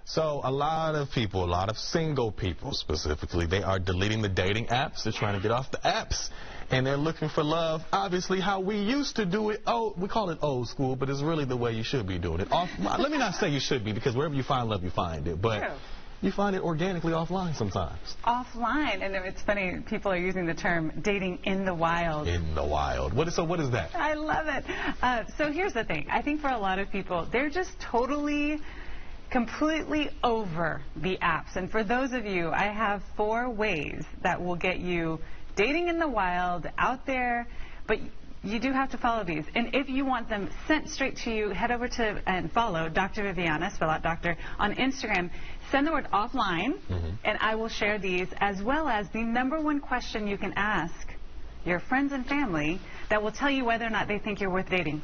So a lot of people, a lot of single people specifically, they are deleting the dating apps. They're trying to get off the apps. And they're looking for love, obviously, how we used to do it. Oh, we call it old school, but it's really the way you should be doing it. Let me not say you should be, because wherever you find love, you find it. But True. You find it organically offline sometimes. Offline, and it's funny, people are using the term dating in the wild. In the wild. What is that? I love it. So here's the thing. I think for a lot of people, they're just completely over the apps. And for those of you, I have 4 ways that will get you dating in the wild, out there, but you do have to follow these. And if you want them sent straight to you, head over to and follow Dr. Viviana, spell out doctor, on Instagram. Send the word offline, and I will share these, as well as the #1 question you can ask your friends and family that will tell you whether or not they think you're worth dating.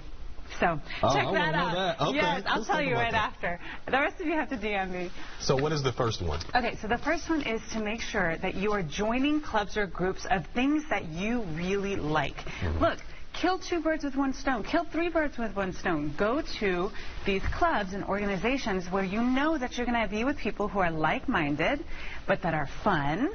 So check that out. Okay. Yes, I'll tell you right after. The rest of you have to DM me. So what is the first one? Okay, so the first one is to make sure that you are joining clubs or groups of things that you really like. Look, kill 2 birds with 1 stone. Kill 3 birds with 1 stone. Go to these clubs and organizations where you know that you're going to be with people who are like-minded, but that are fun.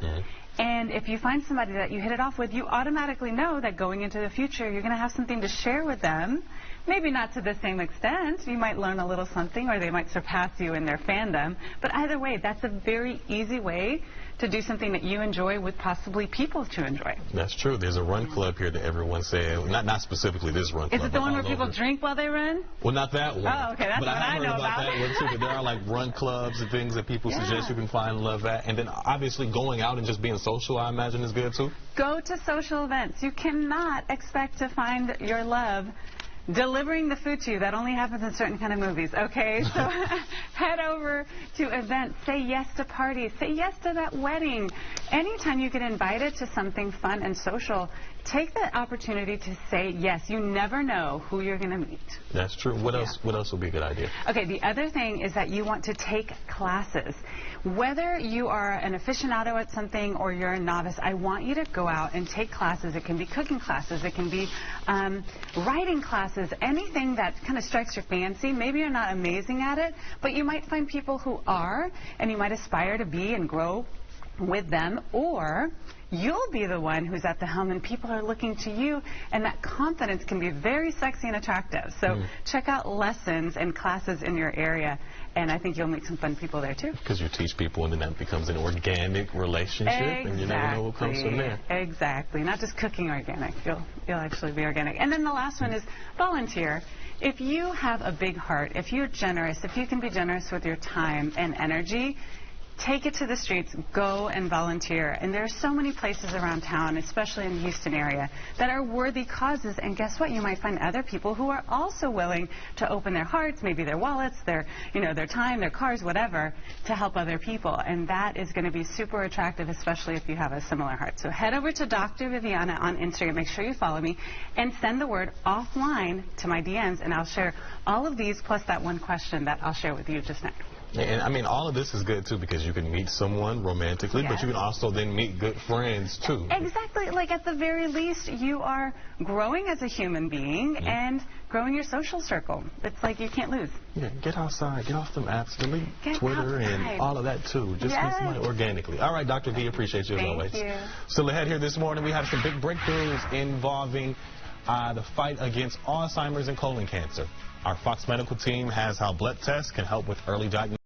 And if you find somebody that you hit it off with, you automatically know that going into the future, you're going to have something to share with them. Maybe not to the same extent. You might learn a little something, or they might surpass you in their fandom. But either way, that's a very easy way to do something that you enjoy with possibly people to enjoy. That's true. There's a run club here that everyone said, not specifically this run club. Is it the one where people drink while they run? Well, not that one. Oh, okay, that's what I know about. That one too, but there are like run clubs and things that people suggest you can find love at. And then obviously going out and just being social, I imagine, is good too. Go to social events. You cannot expect to find your love delivering the food to you. That only happens in certain kind of movies, okay? So head over to events. Say yes to parties. Say yes to that wedding. Anytime you get invited to something fun and social, take that opportunity to say yes. You never know who you're going to meet. That's true. What else would be a good idea? Okay, the other thing is that you want to take classes. Whether you are an aficionado at something or you're a novice, I want you to go out and take classes. It can be cooking classes. It can be writing classes. Anything that kind of strikes your fancy. Maybe you're not amazing at it, but you might find people who are, and you might aspire to be and grow with them, or you'll be the one who's at the helm and people are looking to you, and that confidence can be very sexy and attractive. So check out lessons and classes in your area, and I think you'll meet some fun people there too. Because you teach people, and then that becomes an organic relationship, and you never know what comes from there. Exactly. Not just cooking organic. You'll actually be organic. And then the last one is volunteer. If you have a big heart, if you're generous, if you can be generous with your time and energy, take it to the streets, go and volunteer. And there are so many places around town, especially in the Houston area, that are worthy causes. And guess what? You might find other people who are also willing to open their hearts, maybe their wallets, their time, their cars, whatever, to help other people. And that is going to be super attractive, especially if you have a similar heart. So head over to Dr. Viviana on Instagram. Make sure you follow me and send the word offline to my DMs, and I'll share all of these plus that one question that I'll share with you just now. And I mean, all of this is good too, because you can meet someone romantically, but you can also then meet good friends too. Exactly. Like at the very least, you are growing as a human being and growing your social circle. It's like you can't lose. Yeah, get outside, get off them apps, delete Twitter and all of that too. Just meet somebody organically. All right, Dr. V, appreciate you as always. Thank you. Still ahead here this morning, we have some big breakthroughs involving the fight against Alzheimer's and colon cancer. Our Fox Medical team has how blood tests can help with early diagnosis.